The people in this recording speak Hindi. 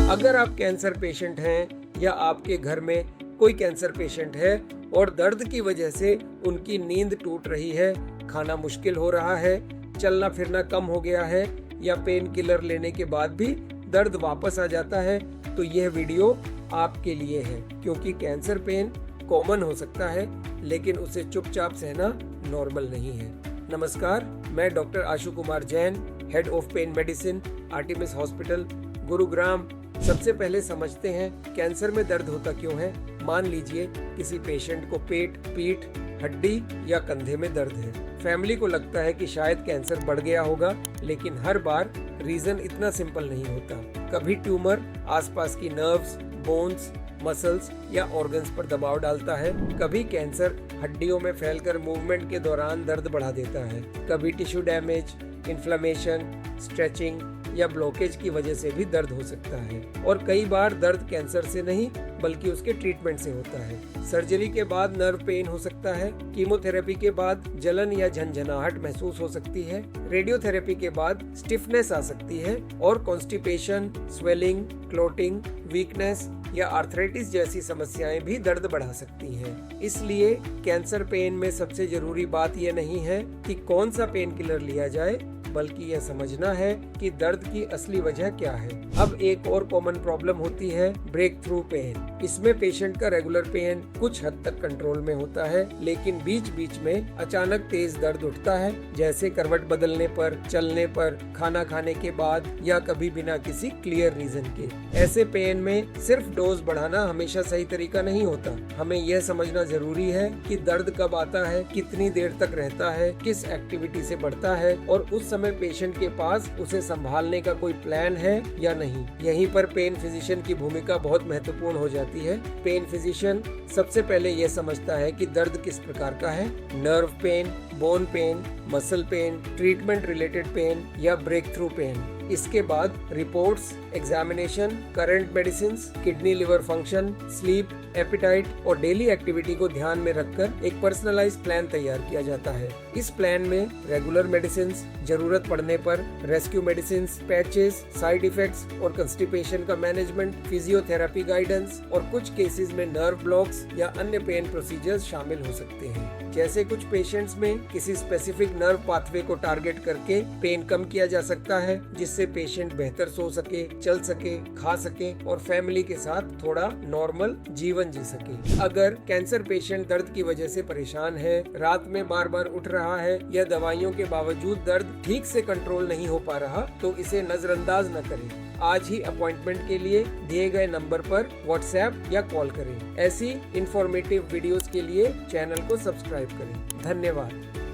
अगर आप कैंसर पेशेंट हैं या आपके घर में कोई कैंसर पेशेंट है और दर्द की वजह से उनकी नींद टूट रही है, खाना मुश्किल हो रहा है, चलना फिरना कम हो गया है या पेन किलर लेने के बाद भी दर्द वापस आ जाता है, तो यह वीडियो आपके लिए है। क्योंकि कैंसर पेन कॉमन हो सकता है लेकिन उसे चुपचाप सहना नॉर्मल नहीं है। नमस्कार, मैं doctor Ashu Kumar Jain, head of pen medicine, Artemis hospital, Gurugram. सबसे पहले समझते हैं कैंसर में दर्द होता क्यों है। मान लीजिए किसी पेशेंट को पेट, पीठ, हड्डी या कंधे में दर्द है। फैमिली को लगता है कि शायद कैंसर बढ़ गया होगा, लेकिन हर बार रीजन इतना सिंपल नहीं होता। कभी ट्यूमर आसपास की नर्व्स, बोन्स, मसल्स या ऑर्गन्स पर दबाव डालता है। कभी कैंसर हड्डियों में फैलकर मूवमेंट के दौरान दर्द बढ़ा देता है। कभी टिश्यू डैमेज, इन्फ्लेमेशन, स्ट्रेचिंग या ब्लॉकेज की वजह से भी दर्द हो सकता है। और कई बार दर्द कैंसर से नहीं बल्कि उसके ट्रीटमेंट से होता है। सर्जरी के बाद नर्व पेन हो सकता है। कीमोथेरेपी के बाद जलन या झंझनाहट महसूस हो सकती है। रेडियोथेरेपी के बाद स्टिफनेस आ सकती है और कॉन्स्टिपेशन, स्वेलिंग, क्लोटिंग, वीकनेस या आर्थराइटिस जैसी समस्याएं भी दर्द बढ़ा सकती हैं। इसलिए कैंसर पेन में सबसे जरूरी बात यह नहीं है कि कौन सा पेन किलर लिया जाए, बल्कि यह समझना है कि दर्द की असली वजह क्या है। अब एक और कॉमन प्रॉब्लम होती है ब्रेक थ्रू पेन। इसमें पेशेंट का रेगुलर पेन कुछ हद तक कंट्रोल में होता है, लेकिन बीच बीच में अचानक तेज दर्द उठता है, जैसे करवट बदलने पर, चलने पर, खाना खाने के बाद या कभी बिना किसी क्लियर रीजन के। ऐसे पेन में सिर्फ डोज बढ़ाना हमेशा सही तरीका नहीं होता। हमें यह समझना जरूरी है कि दर्द कब आता है, कितनी देर तक रहता है, किस एक्टिविटी से बढ़ता है और उस समय पेशेंट के पास उसे संभालने का कोई प्लान है या नहीं। यहीं पर पेन फिजिशियन की भूमिका बहुत महत्वपूर्ण हो जाती है। पेन फिजिशियन सबसे पहले यह समझता है कि दर्द किस प्रकार का है, nerve pain, bone pen, muscle pain, treatment related pen या ब्रेक थ्रू पेन। इसके बाद reports, examination, current medicine, kidney liver function, sleep, appetite और डेली एक्टिविटी को ध्यान में रखकर एक पर्सनलाइज्ड प्लान तैयार किया जाता है। इस प्लान में रेगुलर मेडिसिन, जरूरत पड़ने पर rescue medicine, patches, side effects और कंस्टिपेशन का मैनेजमेंट, फिजियोथेरेपी गाइडेंस और कुछ केसेस में नर्व ब्लॉक्स या अन्य पेन प्रोसीजर्स शामिल हो सकते हैं। जैसे कुछ पेशेंट्स में किसी स्पेसिफिक नर्व पाथवे को टारगेट करके पेन कम किया जा सकता है, जिससे पेशेंट बेहतर सो सके, चल सके, खा सके और फैमिली के साथ थोड़ा नॉर्मल जीवन जी सके। अगर कैंसर पेशेंट दर्द की वजह से परेशान है, रात में बार बार उठ रहा है या दवाइयों के बावजूद दर्द ठीक से कंट्रोल नहीं हो पा रहा, तो इसे नजरअंदाज न करें। आज ही अपॉइंटमेंट के लिए दिए गए नंबर पर व्हाट्सएप या कॉल करें। ऐसी इंफॉर्मेटिव वीडियोस के लिए चैनल को सब्सक्राइब करें। धन्यवाद।